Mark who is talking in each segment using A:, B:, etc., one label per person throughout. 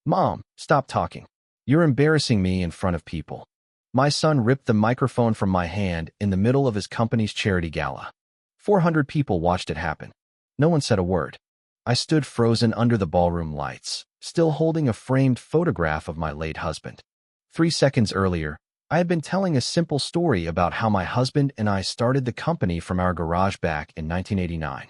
A: Mom, stop talking. You're embarrassing me in front of people. My son ripped the microphone from my hand in the middle of his company's charity gala. 400 people watched it happen. No one said a word. I stood frozen under the ballroom lights, still holding a framed photograph of my late husband. 3 seconds earlier, I had been telling a simple story about how my husband and I started the company from our garage back in 1989.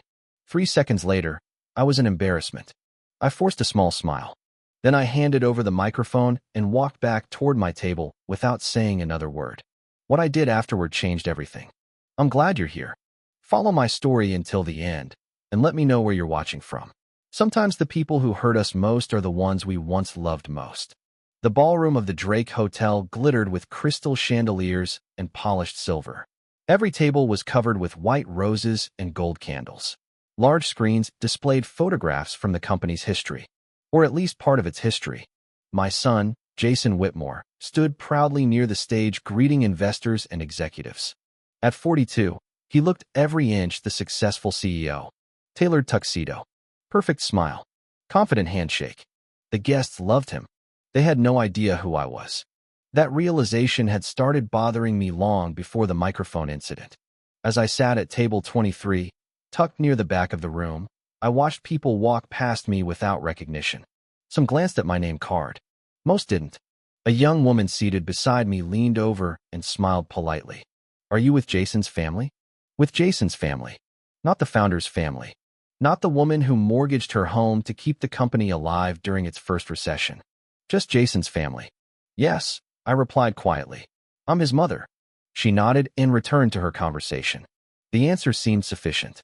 A: 3 seconds later, I was an embarrassment. I forced a small smile. Then I handed over the microphone and walked back toward my table without saying another word. What I did afterward changed everything. I'm glad you're here. Follow my story until the end, and let me know where you're watching from. Sometimes the people who hurt us most are the ones we once loved most. The ballroom of the Drake Hotel glittered with crystal chandeliers and polished silver. Every table was covered with white roses and gold candles. Large screens displayed photographs from the company's history, or at least part of its history. My son, Jason Whitmore, stood proudly near the stage greeting investors and executives. At 42, he looked every inch the successful CEO. Tailored tuxedo, perfect smile, confident handshake. The guests loved him. They had no idea who I was. That realization had started bothering me long before the microphone incident. As I sat at table 23, tucked near the back of the room, I watched people walk past me without recognition. Some glanced at my name card. Most didn't. A young woman seated beside me leaned over and smiled politely. Are you with Jason's family? With Jason's family. Not the founder's family. Not the woman who mortgaged her home to keep the company alive during its first recession. Just Jason's family. Yes, I replied quietly. I'm his mother. She nodded and returned to her conversation. The answer seemed sufficient.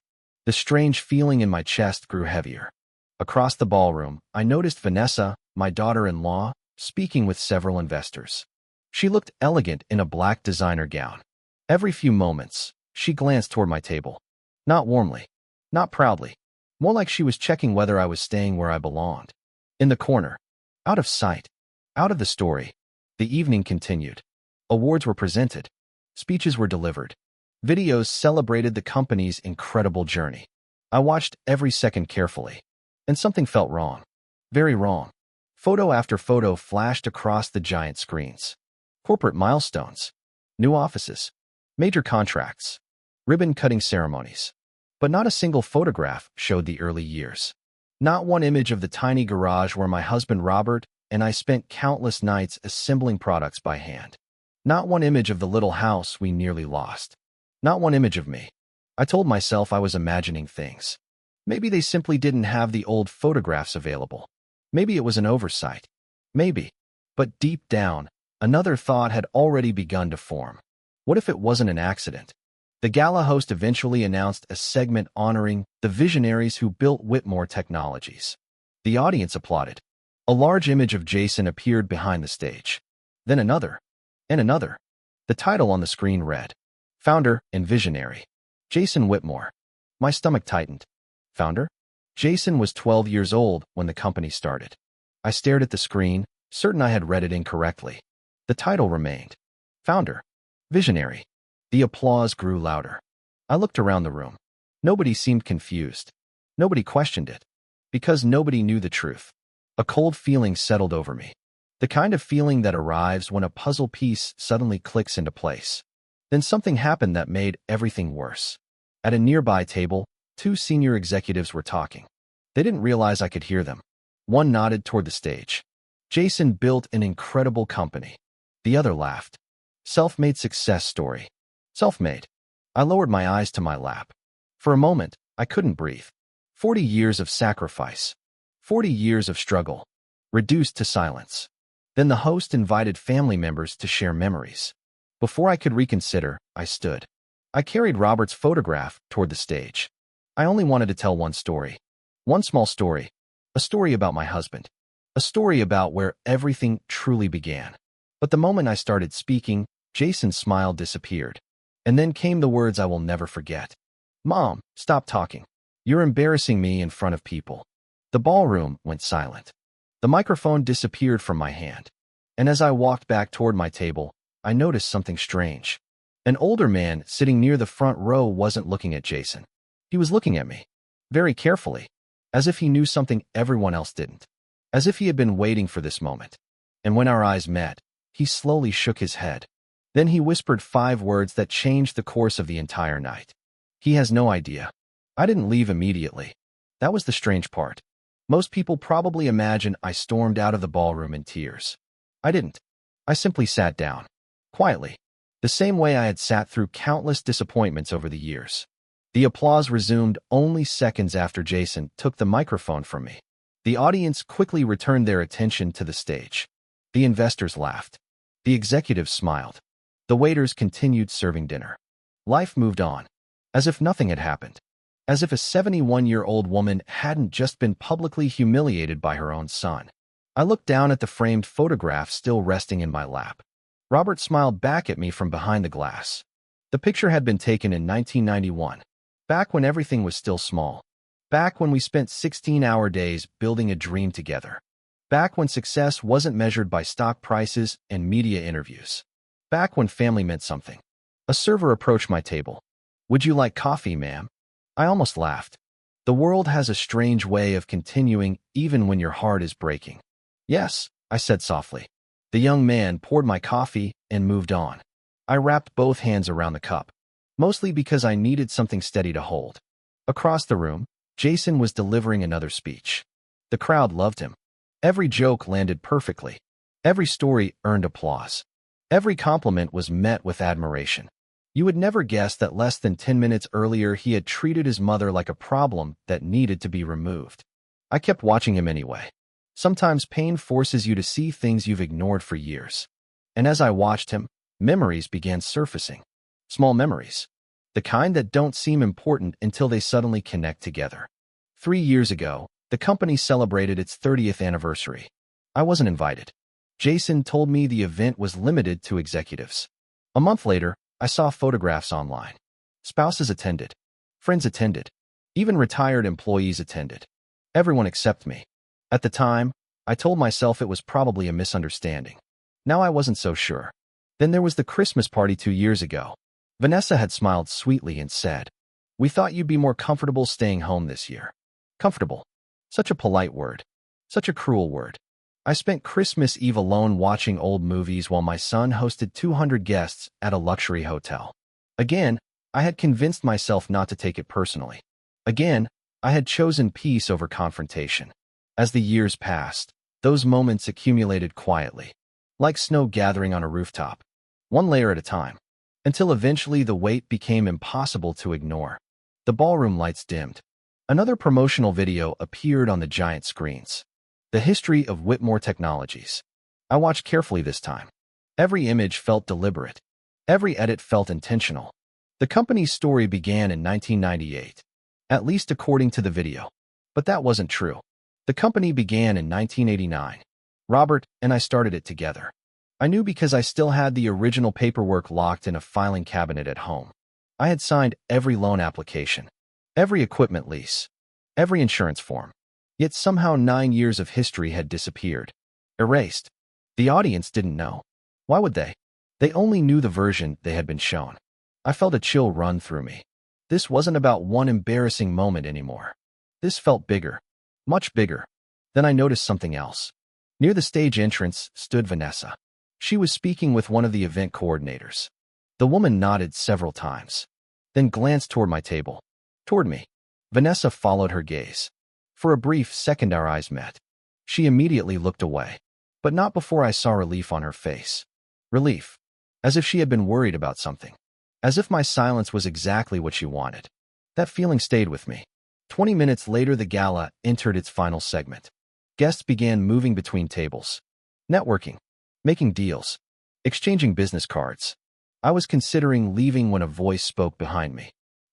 A: The strange feeling in my chest grew heavier. Across the ballroom, I noticed Vanessa, my daughter-in-law, speaking with several investors. She looked elegant in a black designer gown. Every few moments, she glanced toward my table. Not warmly, not proudly, more like she was checking whether I was staying where I belonged. In the corner, out of sight, out of the story, the evening continued. Awards were presented. Speeches were delivered. Videos celebrated the company's incredible journey. I watched every second carefully, and something felt wrong. Very wrong. Photo after photo flashed across the giant screens. Corporate milestones, new offices, major contracts, ribbon-cutting ceremonies. But not a single photograph showed the early years. Not one image of the tiny garage where my husband Robert and I spent countless nights assembling products by hand. Not one image of the little house we nearly lost. Not one image of me. I told myself I was imagining things. Maybe they simply didn't have the old photographs available. Maybe it was an oversight. Maybe. But deep down, another thought had already begun to form. What if it wasn't an accident? The gala host eventually announced a segment honoring the visionaries who built Whitmore Technologies. The audience applauded. A large image of Jason appeared behind the stage. Then another. And another. The title on the screen read, Founder and Visionary, Jason Whitmore. My stomach tightened. Founder? Jason was 12 years old when the company started. I stared at the screen, certain I had read it incorrectly. The title remained. Founder. Visionary. The applause grew louder. I looked around the room. Nobody seemed confused. Nobody questioned it. Because nobody knew the truth. A cold feeling settled over me. The kind of feeling that arrives when a puzzle piece suddenly clicks into place. Then something happened that made everything worse. At a nearby table, two senior executives were talking. They didn't realize I could hear them. One nodded toward the stage. Jason built an incredible company. The other laughed. Self-made success story. Self-made. I lowered my eyes to my lap. For a moment, I couldn't breathe. 40 years of sacrifice. 40 years of struggle. Reduced to silence. Then the host invited family members to share memories. Before I could reconsider, I stood. I carried Robert's photograph toward the stage. I only wanted to tell one story. One small story. A story about my husband. A story about where everything truly began. But the moment I started speaking, Jason's smile disappeared. And then came the words I will never forget. Mom, stop talking. You're embarrassing me in front of people. The ballroom went silent. The microphone disappeared from my hand. And as I walked back toward my table, I noticed something strange. An older man sitting near the front row wasn't looking at Jason. He was looking at me. Very carefully. As if he knew something everyone else didn't. as if he had been waiting for this moment. And when our eyes met, he slowly shook his head. Then he whispered 5 words that changed the course of the entire night. He has no idea. I didn't leave immediately. That was the strange part. Most people probably imagine I stormed out of the ballroom in tears. I didn't. I simply sat down. Quietly. The same way I had sat through countless disappointments over the years. The applause resumed only seconds after Jason took the microphone from me. The audience quickly returned their attention to the stage. The investors laughed. The executives smiled. The waiters continued serving dinner. Life moved on, as if nothing had happened. As if a 71-year-old woman hadn't just been publicly humiliated by her own son. I looked down at the framed photograph still resting in my lap. Robert smiled back at me from behind the glass. The picture had been taken in 1991, back when everything was still small. Back when we spent 16-hour days building a dream together. Back when success wasn't measured by stock prices and media interviews. Back when family meant something. A server approached my table. "Would you like coffee, ma'am?" I almost laughed. The world has a strange way of continuing even when your heart is breaking. "Yes," I said softly. The young man poured my coffee and moved on. I wrapped both hands around the cup, mostly because I needed something steady to hold. Across the room, Jason was delivering another speech. The crowd loved him. Every joke landed perfectly. Every story earned applause. Every compliment was met with admiration. You would never guess that less than 10 minutes earlier he had treated his mother like a problem that needed to be removed. I kept watching him anyway. Sometimes pain forces you to see things you've ignored for years. And as I watched him, memories began surfacing. Small memories. The kind that don't seem important until they suddenly connect together. 3 years ago, the company celebrated its 30th anniversary. I wasn't invited. Jason told me the event was limited to executives. A month later, I saw photographs online. Spouses attended. Friends attended. Even retired employees attended. Everyone except me. At the time, I told myself it was probably a misunderstanding. Now I wasn't so sure. Then there was the Christmas party 2 years ago. Vanessa had smiled sweetly and said, "We thought you'd be more comfortable staying home this year." Comfortable. Such a polite word. Such a cruel word. I spent Christmas Eve alone watching old movies while my son hosted 200 guests at a luxury hotel. Again, I had convinced myself not to take it personally. Again, I had chosen peace over confrontation. As the years passed, those moments accumulated quietly, like snow gathering on a rooftop, one layer at a time, until eventually the weight became impossible to ignore. The ballroom lights dimmed. Another promotional video appeared on the giant screens. The history of Whitmore Technologies. I watched carefully this time. Every image felt deliberate. Every edit felt intentional. The company's story began in 1998, at least according to the video. But that wasn't true. The company began in 1989. Robert and I started it together. I knew because I still had the original paperwork locked in a filing cabinet at home. I had signed every loan application, every equipment lease, every insurance form. Yet somehow 9 years of history had disappeared. Erased. The audience didn't know. Why would they? They only knew the version they had been shown. I felt a chill run through me. This wasn't about one embarrassing moment anymore. This felt bigger. Much bigger. Then I noticed something else. Near the stage entrance stood Vanessa. She was speaking with one of the event coordinators. The woman nodded several times, then glanced toward my table. Toward me. Vanessa followed her gaze. For a brief second our eyes met. She immediately looked away, but not before I saw relief on her face. Relief. As if she had been worried about something. As if my silence was exactly what she wanted. That feeling stayed with me. 20 minutes later the gala entered its final segment. Guests began moving between tables. Networking. Making deals. Exchanging business cards. I was considering leaving when a voice spoke behind me.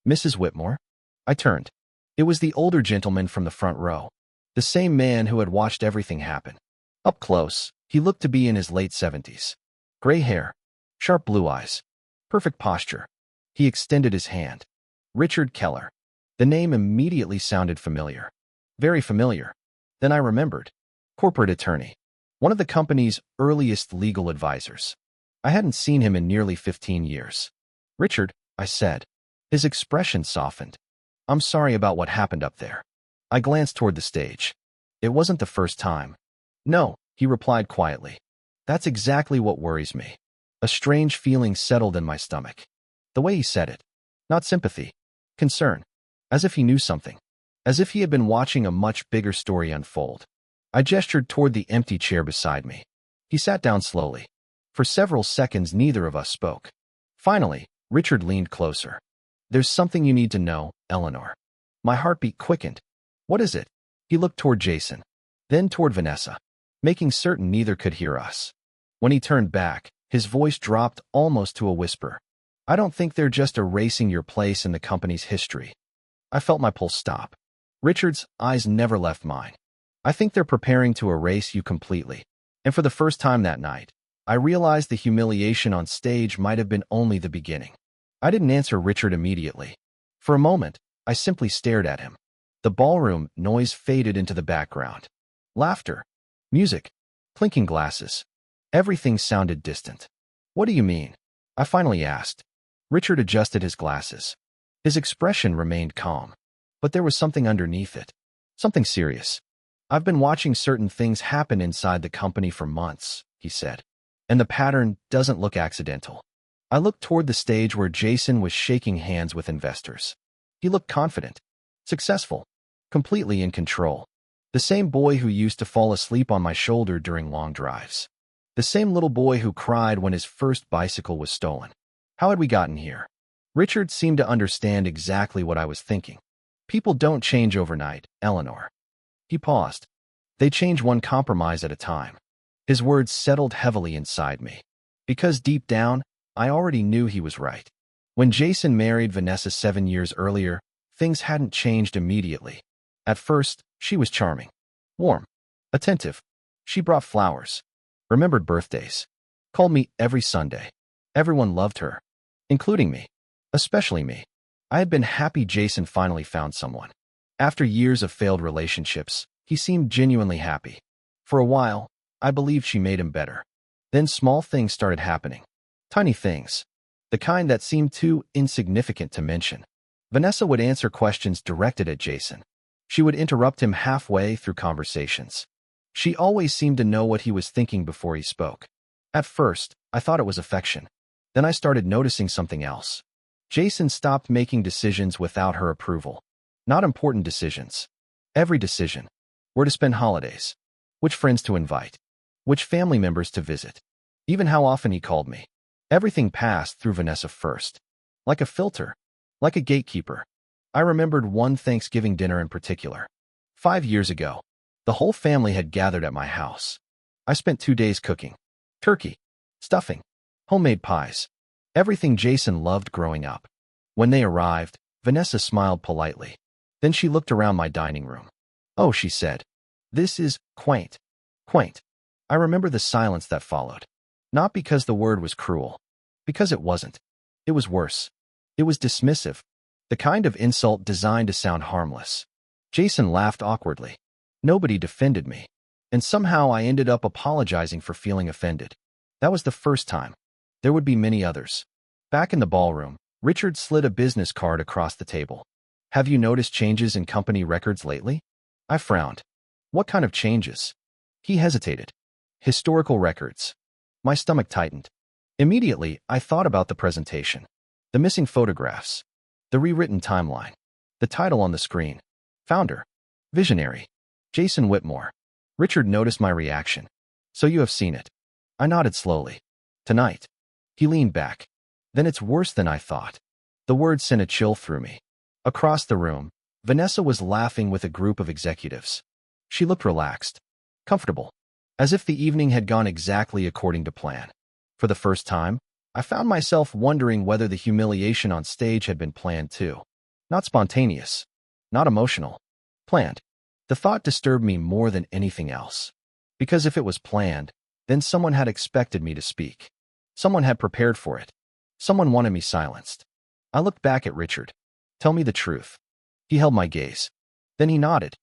A: "Mrs. Whitmore?" I turned. It was the older gentleman from the front row. The same man who had watched everything happen. Up close, he looked to be in his late 70s. Gray hair. Sharp blue eyes. Perfect posture. He extended his hand. Richard Keller. The name immediately sounded familiar. Very familiar. Then I remembered. Corporate attorney. One of the company's earliest legal advisors. I hadn't seen him in nearly 15 years. "Richard," I said. His expression softened. "I'm sorry about what happened up there." I glanced toward the stage. It wasn't the first time, No, he replied quietly. That's exactly what worries me. A strange feeling settled in my stomach. The way he said it. Not sympathy. Concern. As if he knew something. As if he had been watching a much bigger story unfold. I gestured toward the empty chair beside me. He sat down slowly. For several seconds, neither of us spoke. Finally, Richard leaned closer. There's something you need to know, Eleanor. My heartbeat quickened. What is it? He looked toward Jason, then toward Vanessa, making certain neither could hear us. When he turned back, his voice dropped almost to a whisper. I don't think they're just erasing your place in the company's history. I felt my pulse stop. Richard's eyes never left mine. I think they're preparing to erase you completely. And for the first time that night, I realized the humiliation on stage might have been only the beginning. I didn't answer Richard immediately. For a moment, I simply stared at him. The ballroom noise faded into the background. Laughter, music, clinking glasses. Everything sounded distant. What do you mean? I finally asked. Richard adjusted his glasses. His expression remained calm, but there was something underneath it. Something serious. I've been watching certain things happen inside the company for months, he said. And the pattern doesn't look accidental. I looked toward the stage where Jason was shaking hands with investors. He looked confident, successful, completely in control. The same boy who used to fall asleep on my shoulder during long drives. The same little boy who cried when his first bicycle was stolen. How had we gotten here? Richard seemed to understand exactly what I was thinking. People don't change overnight, Eleanor. He paused. They change one compromise at a time. His words settled heavily inside me. Because deep down, I already knew he was right. When Jason married Vanessa 7 years earlier, things hadn't changed immediately. At first, she was charming, warm, attentive. She brought flowers, remembered birthdays, called me every Sunday. Everyone loved her, including me, especially me. I had been happy Jason finally found someone. After years of failed relationships, he seemed genuinely happy. For a while, I believed she made him better. Then small things started happening. Tiny things. The kind that seemed too insignificant to mention. Vanessa would answer questions directed at Jason. She would interrupt him halfway through conversations. She always seemed to know what he was thinking before he spoke. At first, I thought it was affection. Then I started noticing something else. Jason stopped making decisions without her approval. Not important decisions. Every decision. Where to spend holidays. Which friends to invite. Which family members to visit. Even how often he called me. Everything passed through Vanessa first. Like a filter. Like a gatekeeper. I remembered one Thanksgiving dinner in particular. 5 years ago, the whole family had gathered at my house. I spent 2 days cooking. Turkey. Stuffing. Homemade pies. Everything Jason loved growing up. When they arrived, Vanessa smiled politely. Then she looked around my dining room. Oh, she said. This is quaint. Quaint. I remember the silence that followed. Not because the word was cruel. Because it wasn't. It was worse. It was dismissive. The kind of insult designed to sound harmless. Jason laughed awkwardly. Nobody defended me. And somehow I ended up apologizing for feeling offended. That was the first time. There would be many others. Back in the ballroom, Richard slid a business card across the table. Have you noticed changes in company records lately? I frowned. What kind of changes? He hesitated. Historical records. My stomach tightened. Immediately, I thought about the presentation. The missing photographs. The rewritten timeline. The title on the screen. Founder. Visionary. Jason Whitmore. Richard noticed my reaction. So you have seen it. I nodded slowly. Tonight. He leaned back. Then it's worse than I thought. The words sent a chill through me. Across the room, Vanessa was laughing with a group of executives. She looked relaxed. Comfortable. As if the evening had gone exactly according to plan. For the first time, I found myself wondering whether the humiliation on stage had been planned too. Not spontaneous. Not emotional. Planned. The thought disturbed me more than anything else. Because if it was planned, then someone had expected me to speak. Someone had prepared for it. Someone wanted me silenced. I looked back at Richard. Tell me the truth. He held my gaze. Then he nodded.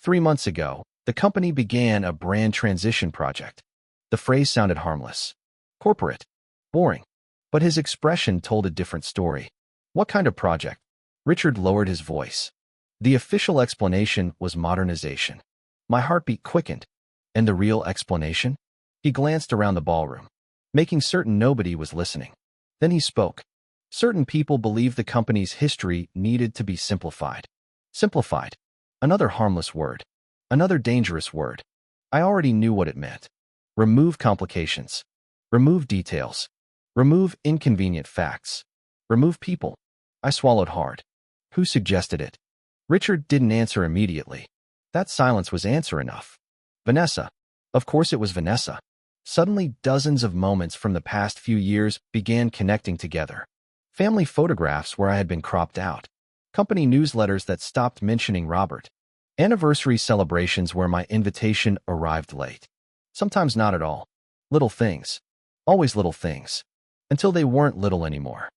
A: 3 months ago, the company began a brand transition project. The phrase sounded harmless. Corporate. Boring. But his expression told a different story. What kind of project? Richard lowered his voice. The official explanation was modernization. My heartbeat quickened. And the real explanation? He glanced around the ballroom, making certain nobody was listening. Then he spoke. Certain people believed the company's history needed to be simplified. Simplified. Another harmless word. Another dangerous word. I already knew what it meant. Remove complications. Remove details. Remove inconvenient facts. Remove people. I swallowed hard. Who suggested it? Richard didn't answer immediately. That silence was answer enough. Vanessa. Of course it was Vanessa. Suddenly, dozens of moments from the past few years began connecting together. Family photographs where I had been cropped out. Company newsletters that stopped mentioning Robert. Anniversary celebrations where my invitation arrived late. Sometimes not at all. Little things. Always little things. Until they weren't little anymore.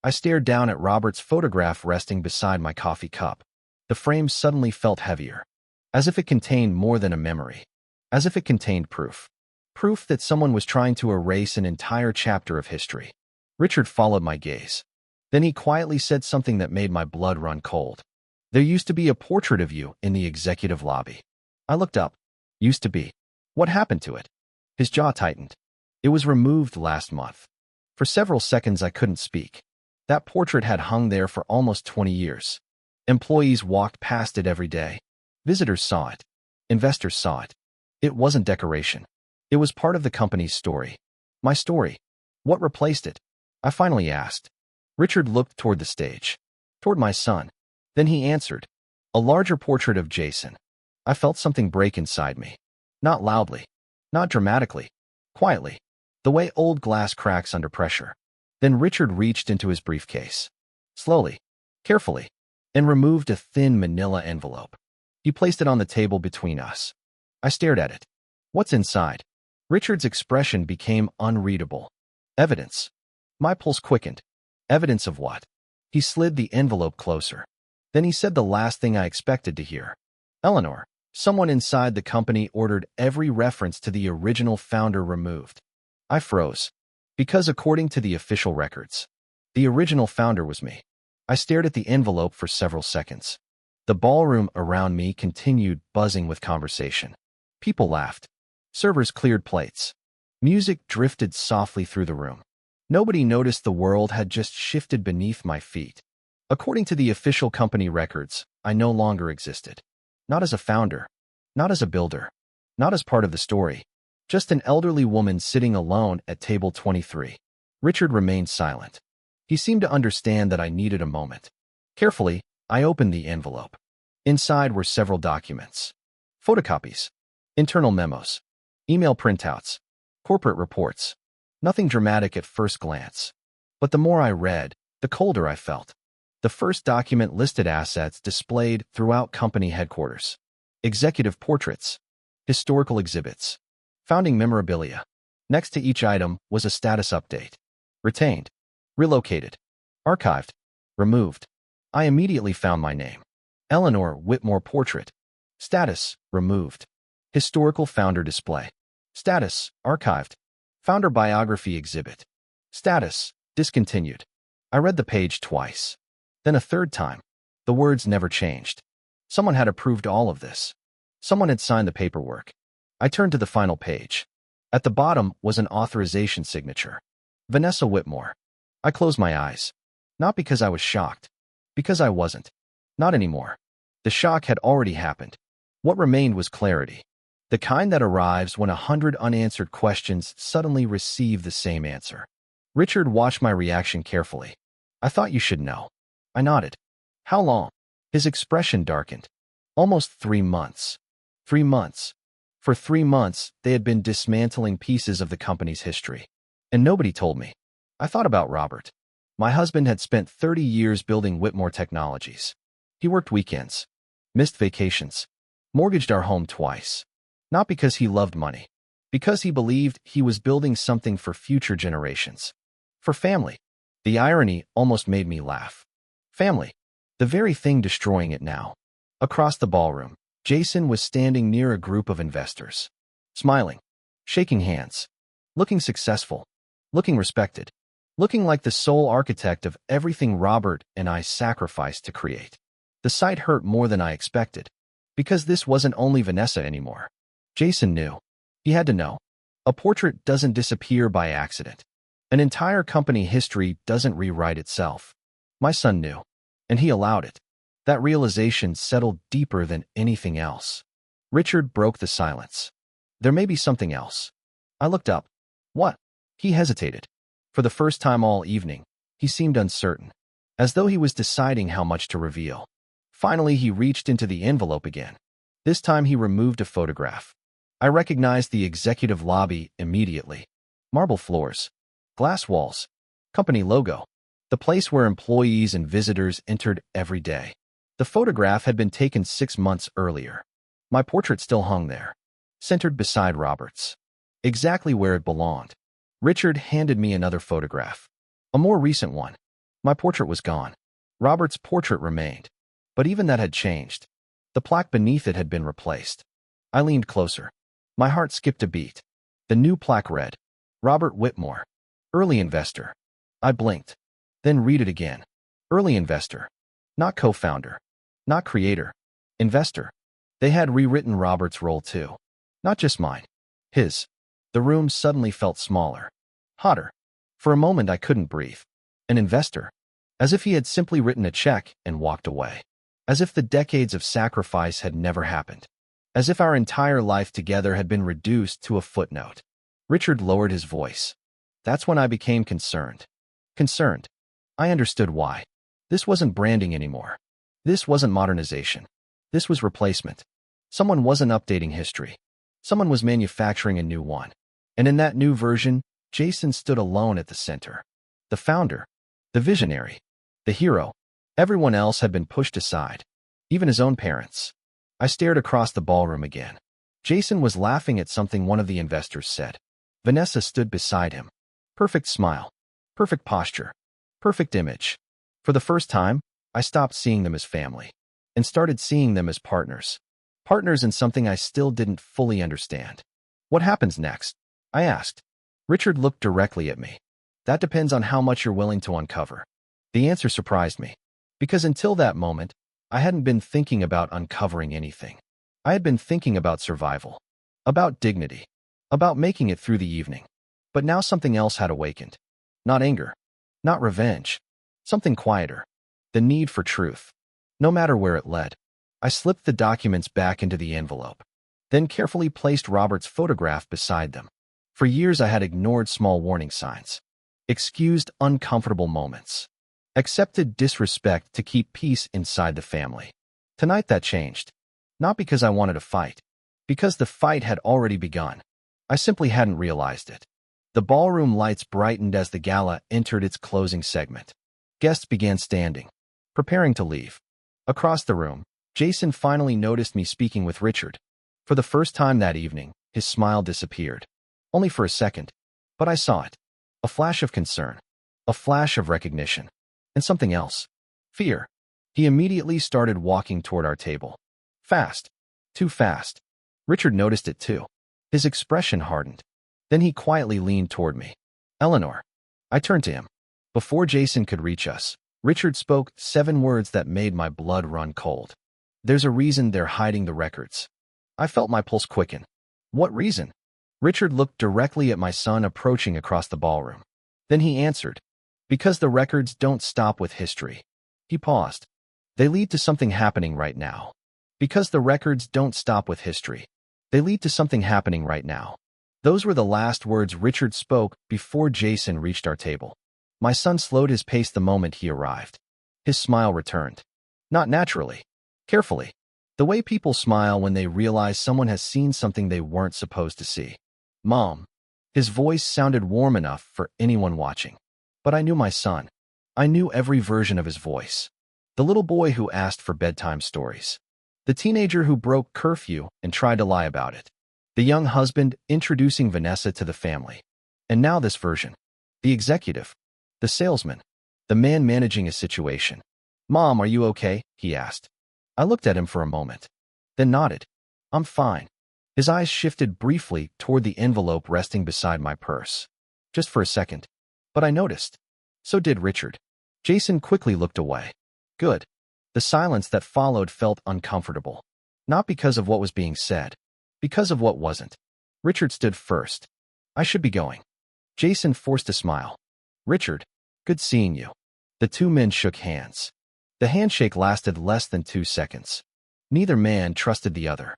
A: I stared down at Robert's photograph resting beside my coffee cup. The frame suddenly felt heavier. As if it contained more than a memory. As if it contained proof. Proof that someone was trying to erase an entire chapter of history. Richard followed my gaze. Then he quietly said something that made my blood run cold. There used to be a portrait of you in the executive lobby. I looked up. Used to be. What happened to it? His jaw tightened. It was removed last month. For several seconds I couldn't speak. That portrait had hung there for almost 20 years. Employees walked past it every day. Visitors saw it. Investors saw it. It wasn't decoration. It was part of the company's story. My story. What replaced it? I finally asked. Richard looked toward the stage. Toward my son. Then he answered. A larger portrait of Jason. I felt something break inside me. Not loudly. Not dramatically. Quietly. The way old glass cracks under pressure. Then Richard reached into his briefcase. Slowly. Carefully. And removed a thin manila envelope. He placed it on the table between us. I stared at it. What's inside? Richard's expression became unreadable. Evidence. My pulse quickened. Evidence of what? He slid the envelope closer. Then he said the last thing I expected to hear. Eleanor, someone inside the company ordered every reference to the original founder removed. I froze. Because according to the official records, the original founder was me. I stared at the envelope for several seconds. The ballroom around me continued buzzing with conversation. People laughed. Servers cleared plates. Music drifted softly through the room. Nobody noticed the world had just shifted beneath my feet. According to the official company records, I no longer existed. Not as a founder. Not as a builder. Not as part of the story. Just an elderly woman sitting alone at table 23. Richard remained silent. He seemed to understand that I needed a moment. Carefully, I opened the envelope. Inside were several documents. Photocopies. Internal memos. Email printouts. Corporate reports. Nothing dramatic at first glance. But the more I read, the colder I felt. The first document listed assets displayed throughout company headquarters. Executive portraits. Historical exhibits. Founding memorabilia. Next to each item was a status update. Retained. Relocated. Archived. Removed. I immediately found my name. Eleanor Whitmore portrait. Status, removed. Historical founder display. Status, archived. Founder biography exhibit. Status, discontinued. I read the page twice. Then a third time. The words never changed. Someone had approved all of this. Someone had signed the paperwork. I turned to the final page. At the bottom was an authorization signature. Vanessa Whitmore. I closed my eyes. Not because I was shocked. Because I wasn't. Not anymore. The shock had already happened. What remained was clarity. The kind that arrives when 100 unanswered questions suddenly receive the same answer. Richard watched my reaction carefully. I thought you should know. I nodded. How long? His expression darkened. Almost 3 months. 3 months. For 3 months, they had been dismantling pieces of the company's history. And nobody told me. I thought about Robert. My husband had spent 30 years building Whitmore Technologies. He worked weekends. Missed vacations. Mortgaged our home twice. Not because he loved money. Because he believed he was building something for future generations. For family. The irony almost made me laugh. Family. The very thing destroying it now. Across the ballroom, Jason was standing near a group of investors. Smiling. Shaking hands. Looking successful. Looking respected. Looking like the sole architect of everything Robert and I sacrificed to create. The sight hurt more than I expected. Because this wasn't only Vanessa anymore. Jason knew. He had to know. A portrait doesn't disappear by accident. An entire company history doesn't rewrite itself. My son knew, and he allowed it. That realization settled deeper than anything else. Richard broke the silence. There may be something else. I looked up. What? He hesitated. For the first time all evening, he seemed uncertain, as though he was deciding how much to reveal. Finally, he reached into the envelope again. This time he removed a photograph. I recognized the executive lobby immediately. Marble floors, glass walls, company logo, the place where employees and visitors entered every day. The photograph had been taken 6 months earlier. My portrait still hung there, centered beside Robert's, exactly where it belonged. Richard handed me another photograph, a more recent one. My portrait was gone. Robert's portrait remained, but even that had changed. The plaque beneath it had been replaced. I leaned closer. My heart skipped a beat. The new plaque read, Robert Whitmore, early investor. I blinked, then read it again. Early investor, not co-founder, not creator, investor. They had rewritten Robert's role too, not just mine, his. The room suddenly felt smaller, hotter. For a moment I couldn't breathe. An investor, as if he had simply written a check and walked away. As if the decades of sacrifice had never happened. As if our entire life together had been reduced to a footnote. Richard lowered his voice. That's when I became concerned. Concerned. I understood why. This wasn't branding anymore. This wasn't modernization. This was replacement. Someone wasn't updating history. Someone was manufacturing a new one. And in that new version, Jason stood alone at the center. The founder. The visionary. The hero. Everyone else had been pushed aside. Even his own parents. I stared across the ballroom again. Jason was laughing at something one of the investors said. Vanessa stood beside him. Perfect smile. Perfect posture. Perfect image. For the first time, I stopped seeing them as family and started seeing them as partners. Partners in something I still didn't fully understand. What happens next? I asked. Richard looked directly at me. That depends on how much you're willing to uncover. The answer surprised me, because until that moment, I hadn't been thinking about uncovering anything. I had been thinking about survival, about dignity, about making it through the evening. But now something else had awakened. Not anger, not revenge, something quieter. The need for truth. No matter where it led. I slipped the documents back into the envelope, then carefully placed Robert's photograph beside them. For years I had ignored small warning signs, excused uncomfortable moments, accepted disrespect to keep peace inside the family. Tonight that changed. Not because I wanted to fight, because the fight had already begun. I simply hadn't realized it. The ballroom lights brightened as the gala entered its closing segment. Guests began standing, preparing to leave. Across the room, Jason finally noticed me speaking with Richard. For the first time that evening, his smile disappeared. Only for a second, but I saw it. A flash of concern, a flash of recognition, and something else. Fear. He immediately started walking toward our table. Fast. Too fast. Richard noticed it too. His expression hardened. Then he quietly leaned toward me. Eleanor. I turned to him. Before Jason could reach us, Richard spoke 7 words that made my blood run cold. There's a reason they're hiding the records. I felt my pulse quicken. What reason? Richard looked directly at my son approaching across the ballroom. Then he answered. Because the records don't stop with history. He paused. They lead to something happening right now. Because the records don't stop with history. They lead to something happening right now. Those were the last words Richard spoke before Jason reached our table. My son slowed his pace the moment he arrived. His smile returned. Not naturally. Carefully. The way people smile when they realize someone has seen something they weren't supposed to see. Mom. His voice sounded warm enough for anyone watching. But I knew my son. I knew every version of his voice. The little boy who asked for bedtime stories. The teenager who broke curfew and tried to lie about it. The young husband introducing Vanessa to the family. And now this version. The executive. The salesman. The man managing a situation. Mom, are you okay? He asked. I looked at him for a moment, then nodded. I'm fine. His eyes shifted briefly toward the envelope resting beside my purse. Just for a second. But I noticed. So did Richard. Jason quickly looked away. Good. The silence that followed felt uncomfortable. Not because of what was being said. Because of what wasn't. Richard stood first. I should be going. Jason forced a smile. Richard, good seeing you. The two men shook hands. The handshake lasted less than 2 seconds. Neither man trusted the other.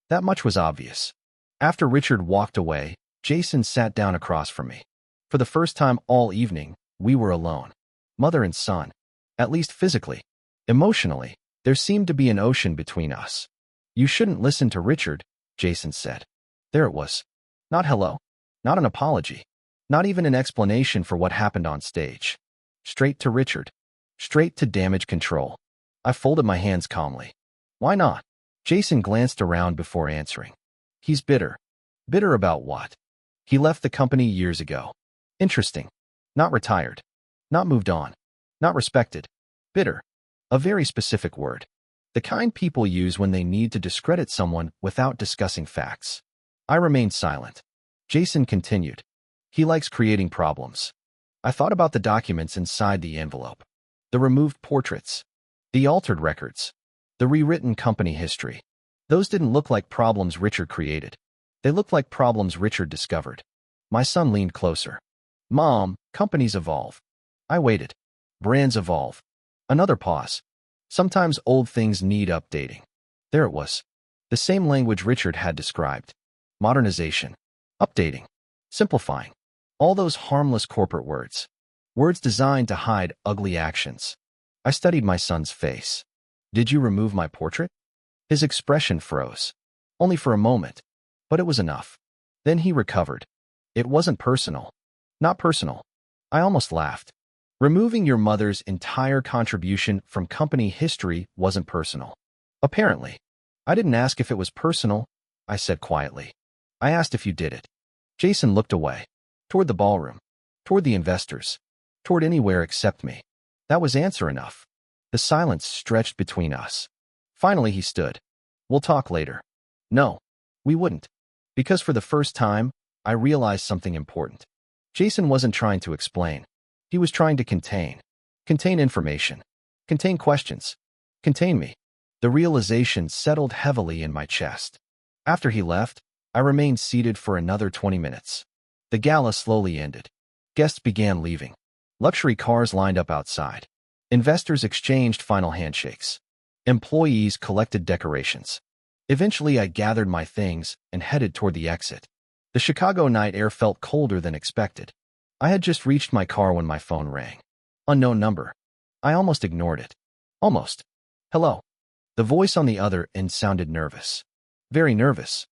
A: That much was obvious. After Richard walked away, Jason sat down across from me. For the first time all evening, we were alone. Mother and son. At least physically. Emotionally, there seemed to be an ocean between us. You shouldn't listen to Richard, Jason said. There it was. Not hello. Not an apology. Not even an explanation for what happened on stage. Straight to Richard. Straight to damage control. I folded my hands calmly. Why not? Jason glanced around before answering. He's bitter. Bitter about what? He left the company years ago. Interesting. Not retired. Not moved on. Not respected. Bitter. A very specific word. The kind people use when they need to discredit someone without discussing facts. I remained silent. Jason continued. He likes creating problems. I thought about the documents inside the envelope. The removed portraits. The altered records. The rewritten company history. Those didn't look like problems Richard created. They looked like problems Richard discovered. My son leaned closer. Mom, companies evolve. I waited. Brands evolve. Another pause. Sometimes old things need updating. There it was. The same language Richard had described. Modernization. Updating. Simplifying. All those harmless corporate words. Words designed to hide ugly actions. I studied my son's face. Did you remove my portrait? His expression froze. Only for a moment. But it was enough. Then he recovered. It wasn't personal. Not personal. I almost laughed. Removing your mother's entire contribution from company history wasn't personal. Apparently. I didn't ask if it was personal, I said quietly. I asked if you did it. Jason looked away. Toward the ballroom. Toward the investors. Toward anywhere except me. That was answer enough. The silence stretched between us. Finally he stood. We'll talk later. No, we wouldn't. Because for the first time, I realized something important. Jason wasn't trying to explain. He was trying to contain. Contain information. Contain questions. Contain me. The realization settled heavily in my chest. After he left, I remained seated for another 20 minutes. The gala slowly ended. Guests began leaving. Luxury cars lined up outside. Investors exchanged final handshakes. Employees collected decorations. Eventually, I gathered my things and headed toward the exit. The Chicago night air felt colder than expected. I had just reached my car when my phone rang. Unknown number. I almost ignored it. Almost. Hello. The voice on the other end sounded nervous. Very nervous.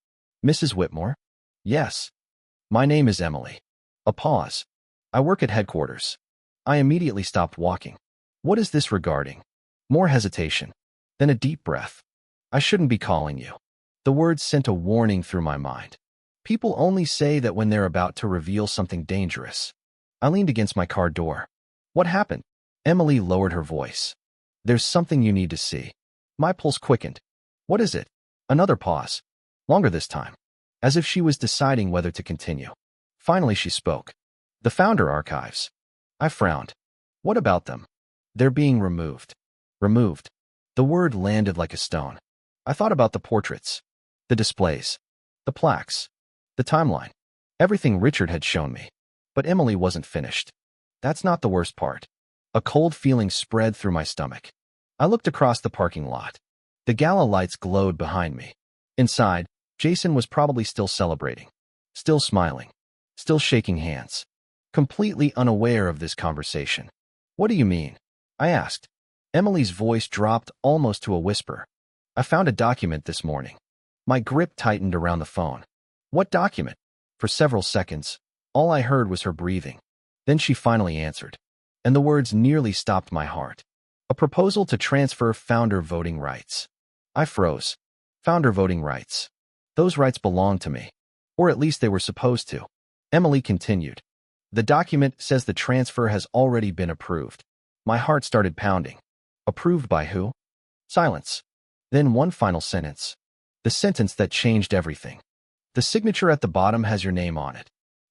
A: Mrs. Whitmore? Yes. My name is Emily. A pause. I work at headquarters. I immediately stopped walking. What is this regarding? More hesitation. Then a deep breath. I shouldn't be calling you. The words sent a warning through my mind. People only say that when they're about to reveal something dangerous. I leaned against my car door. What happened? Emily lowered her voice. There's something you need to see. My pulse quickened. What is it? Another pause. Longer this time. As if she was deciding whether to continue. Finally she spoke. The founder archives. I frowned. What about them? They're being removed. Removed. The word landed like a stone. I thought about the portraits. The displays. The plaques. The timeline. Everything Richard had shown me. But Emily wasn't finished. That's not the worst part. A cold feeling spread through my stomach. I looked across the parking lot. The gala lights glowed behind me. Inside, Jason was probably still celebrating. Still smiling. Still shaking hands. Completely unaware of this conversation. What do you mean? I asked. Emily's voice dropped almost to a whisper. I found a document this morning. My grip tightened around the phone. What document? For several seconds, all I heard was her breathing. Then she finally answered. And the words nearly stopped my heart. A proposal to transfer founder voting rights. I froze. Founder voting rights. Those rights belong to me. Or at least they were supposed to. Emily continued. The document says the transfer has already been approved. My heart started pounding. Approved by who? Silence. Then one final sentence. The sentence that changed everything. The signature at the bottom has your name on it.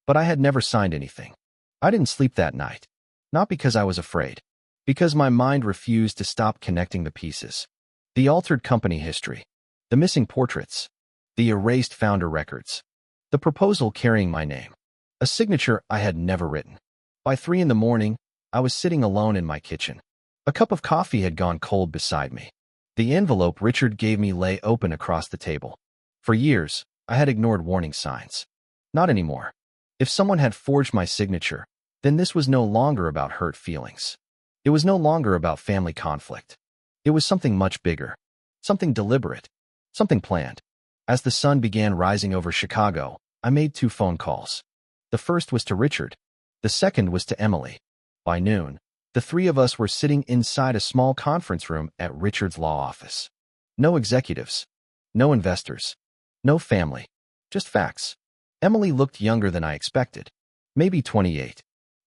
A: But I had never signed anything. I didn't sleep that night. Not because I was afraid. Because my mind refused to stop connecting the pieces. The altered company history. The missing portraits. The erased founder records. The proposal carrying my name. A signature I had never written. By 3 in the morning, I was sitting alone in my kitchen. A cup of coffee had gone cold beside me. The envelope Richard gave me lay open across the table. For years, I had ignored warning signs. Not anymore. If someone had forged my signature, then this was no longer about hurt feelings. It was no longer about family conflict. It was something much bigger. Something deliberate. Something planned. As the sun began rising over Chicago, I made 2 phone calls. The first was to Richard. The second was to Emily. By noon, the 3 of us were sitting inside a small conference room at Richard's law office. No executives. No investors. No family. Just facts. Emily looked younger than I expected. Maybe 28.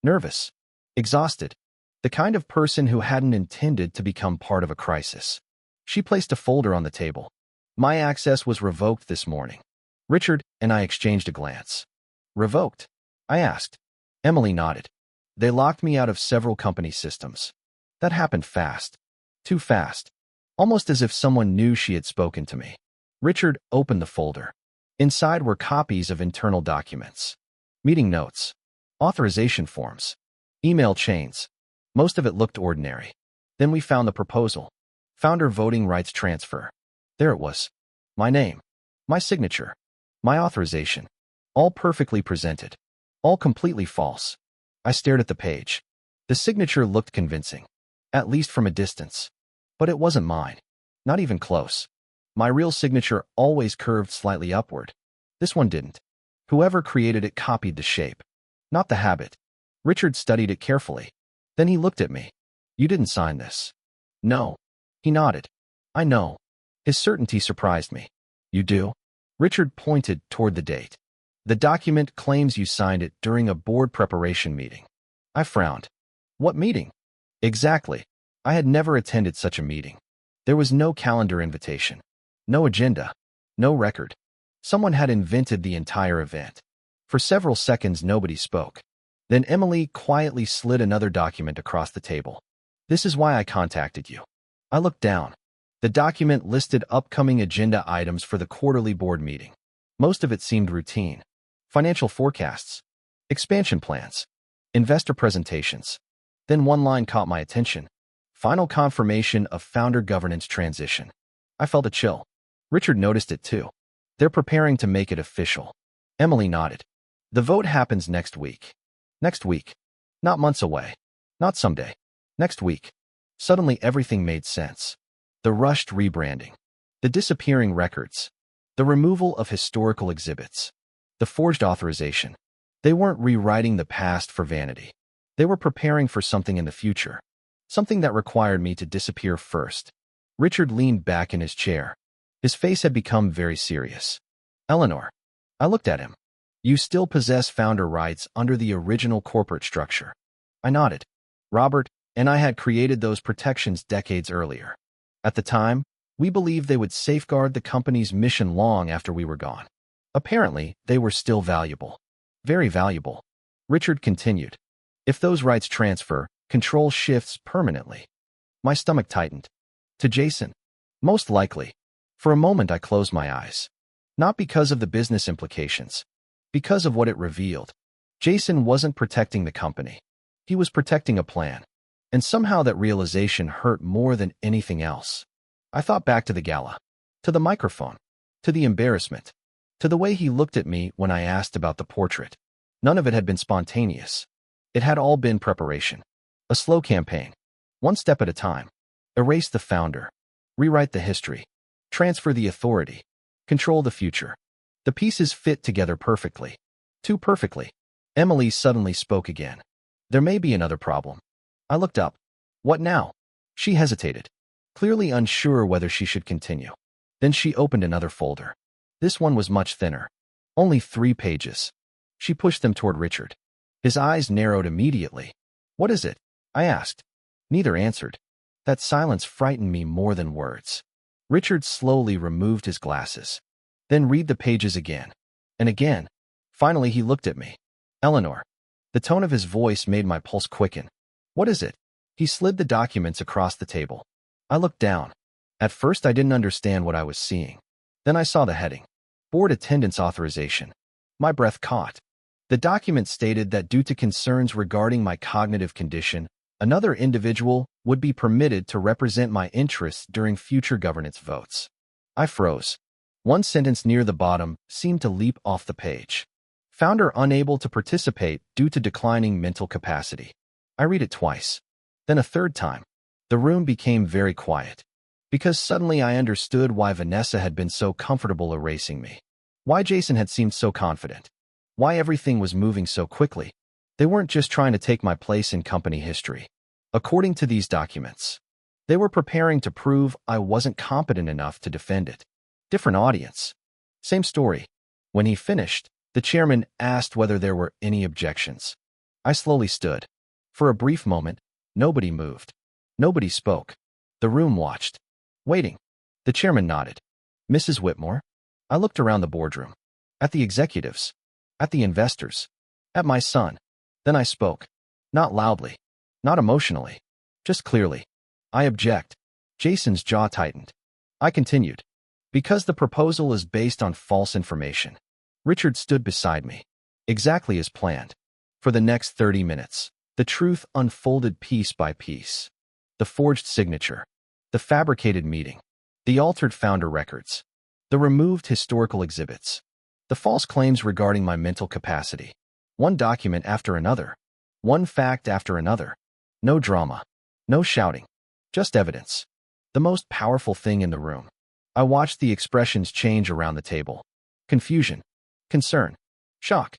A: Nervous. Exhausted. The kind of person who hadn't intended to become part of a crisis. She placed a folder on the table. My access was revoked this morning. Richard and I exchanged a glance. Revoked? I asked. Emily nodded. They locked me out of several company systems. That happened fast. Too fast. Almost as if someone knew she had spoken to me. Richard opened the folder. Inside were copies of internal documents. Meeting notes. Authorization forms. Email chains. Most of it looked ordinary. Then we found the proposal. Founder voting rights transfer. There it was. My name. My signature. My authorization. All perfectly presented. All completely false. I stared at the page. The signature looked convincing. At least from a distance. But it wasn't mine. Not even close. My real signature always curved slightly upward. This one didn't. Whoever created it copied the shape. Not the habit. Richard studied it carefully. Then he looked at me. You didn't sign this. No. He nodded. I know. His certainty surprised me. You do? Richard pointed toward the date. The document claims you signed it during a board preparation meeting. I frowned. What meeting? Exactly. I had never attended such a meeting. There was no calendar invitation. No agenda. No record. Someone had invented the entire event. For several seconds, nobody spoke. Then Emily quietly slid another document across the table. This is why I contacted you. I looked down. The document listed upcoming agenda items for the quarterly board meeting. Most of it seemed routine. Financial forecasts. Expansion plans. Investor presentations. Then one line caught my attention. Final confirmation of founder governance transition. I felt a chill. Richard noticed it too. They're preparing to make it official. Emily nodded. The vote happens next week. Next week. Not months away. Not someday. Next week. Suddenly everything made sense. The rushed rebranding. The disappearing records. The removal of historical exhibits. The forged authorization. They weren't rewriting the past for vanity. They were preparing for something in the future. Something that required me to disappear first. Richard leaned back in his chair. His face had become very serious. Eleanor. I looked at him. You still possess founder rights under the original corporate structure. I nodded. Robert and I had created those protections decades earlier. At the time, we believed they would safeguard the company's mission long after we were gone. Apparently, they were still valuable. Very valuable. Richard continued. If those rights transfer, control shifts permanently. My stomach tightened. To Jason? Most likely. For a moment, I closed my eyes. Not because of the business implications. Because of what it revealed. Jason wasn't protecting the company. He was protecting a plan. And somehow that realization hurt more than anything else. I thought back to the gala. To the microphone. To the embarrassment. To the way he looked at me when I asked about the portrait. None of it had been spontaneous. It had all been preparation. A slow campaign. One step at a time. Erase the founder. Rewrite the history. Transfer the authority. Control the future. The pieces fit together perfectly. Too perfectly. Emily suddenly spoke again. There may be another problem. I looked up. What now? She hesitated. Clearly unsure whether she should continue. Then she opened another folder. This one was much thinner. Only 3 pages. She pushed them toward Richard. His eyes narrowed immediately. What is it? I asked. Neither answered. That silence frightened me more than words. Richard slowly removed his glasses. Then read the pages again. And again. Finally, he looked at me. Eleanor. The tone of his voice made my pulse quicken. What is it? He slid the documents across the table. I looked down. At first, I didn't understand what I was seeing. Then I saw the heading. Board attendance authorization. My breath caught. The document stated that due to concerns regarding my cognitive condition, another individual would be permitted to represent my interests during future governance votes. I froze. One sentence near the bottom seemed to leap off the page. Founder unable to participate due to declining mental capacity. I read it twice. Then a third time. The room became very quiet. Because suddenly I understood why Vanessa had been so comfortable erasing me. Why Jason had seemed so confident. Why everything was moving so quickly. They weren't just trying to take my place in company history. According to these documents, they were preparing to prove I wasn't competent enough to defend it. Different audience. Same story. When he finished, the chairman asked whether there were any objections. I slowly stood. For a brief moment, nobody moved. Nobody spoke. The room watched. Waiting. The chairman nodded. Mrs. Whitmore? I looked around the boardroom. At the executives. At the investors. At my son. Then I spoke. Not loudly. Not emotionally. Just clearly. I object. Jason's jaw tightened. I continued. Because the proposal is based on false information. Richard stood beside me. Exactly as planned. For the next 30 minutes, the truth unfolded piece by piece. The forged signature. The fabricated meeting. The altered founder records. The removed historical exhibits. The false claims regarding my mental capacity. One document after another. One fact after another. No drama. No shouting. Just evidence. The most powerful thing in the room. I watched the expressions change around the table. Confusion. Concern. Shock.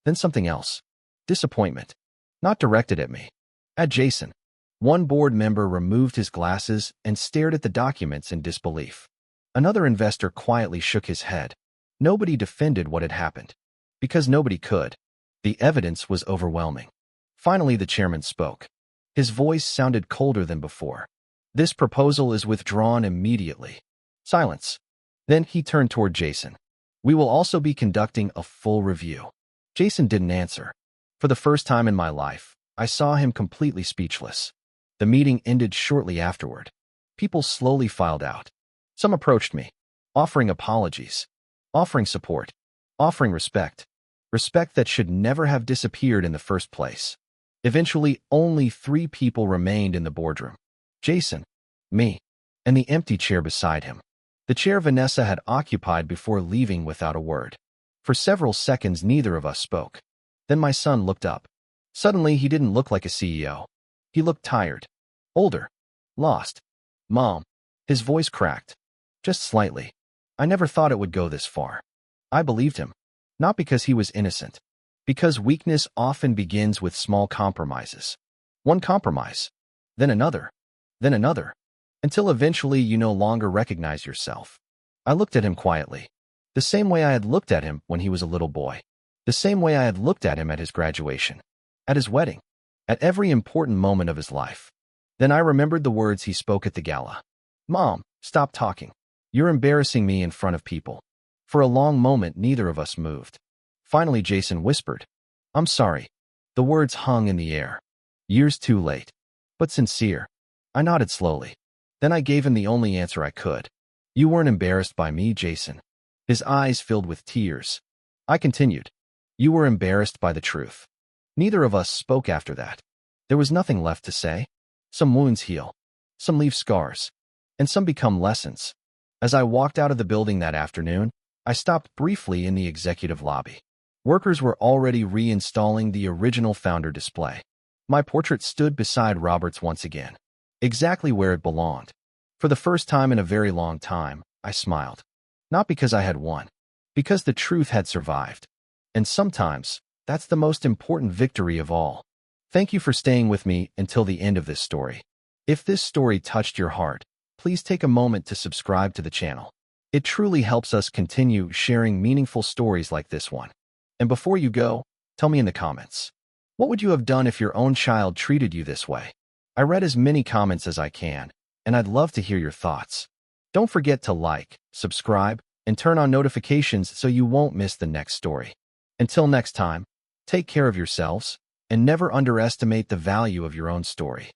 A: Then something else. Disappointment. Not directed at me. At Jason. One board member removed his glasses and stared at the documents in disbelief. Another investor quietly shook his head. Nobody defended what had happened. Because nobody could. The evidence was overwhelming. Finally, the chairman spoke. His voice sounded colder than before. This proposal is withdrawn immediately. Silence. Then he turned toward Jason. We will also be conducting a full review. Jason didn't answer. For the first time in my life, I saw him completely speechless. The meeting ended shortly afterward. People slowly filed out. Some approached me, offering apologies, offering support, offering respect. Respect that should never have disappeared in the first place. Eventually, only 3 people remained in the boardroom. Jason, me, and the empty chair beside him. The chair Vanessa had occupied before leaving without a word. For several seconds, neither of us spoke. Then my son looked up. Suddenly, he didn't look like a CEO. He looked tired, older, lost. Mom. His voice cracked. Just slightly. I never thought it would go this far. I believed him. Not because he was innocent. Because weakness often begins with small compromises. One compromise. Then another. Then another. Until eventually you no longer recognize yourself. I looked at him quietly. The same way I had looked at him when he was a little boy. The same way I had looked at him at his graduation. At his wedding. At every important moment of his life. Then I remembered the words he spoke at the gala. Mom, stop talking. You're embarrassing me in front of people. For a long moment, neither of us moved. Finally, Jason whispered, I'm sorry. The words hung in the air. Years too late. But sincere. I nodded slowly. Then I gave him the only answer I could. You weren't embarrassed by me, Jason. His eyes filled with tears. I continued. You were embarrassed by the truth. Neither of us spoke after that. There was nothing left to say. Some wounds heal. Some leave scars. And some become lessons. As I walked out of the building that afternoon, I stopped briefly in the executive lobby. Workers were already reinstalling the original founder display. My portrait stood beside Robert's once again. Exactly where it belonged. For the first time in a very long time, I smiled. Not because I had won. Because the truth had survived. And sometimes, that's the most important victory of all. Thank you for staying with me until the end of this story. If this story touched your heart, please take a moment to subscribe to the channel. It truly helps us continue sharing meaningful stories like this one. And before you go, tell me in the comments. What would you have done if your own child treated you this way? I read as many comments as I can, and I'd love to hear your thoughts. Don't forget to like, subscribe, and turn on notifications so you won't miss the next story. Until next time, take care of yourselves, and never underestimate the value of your own story.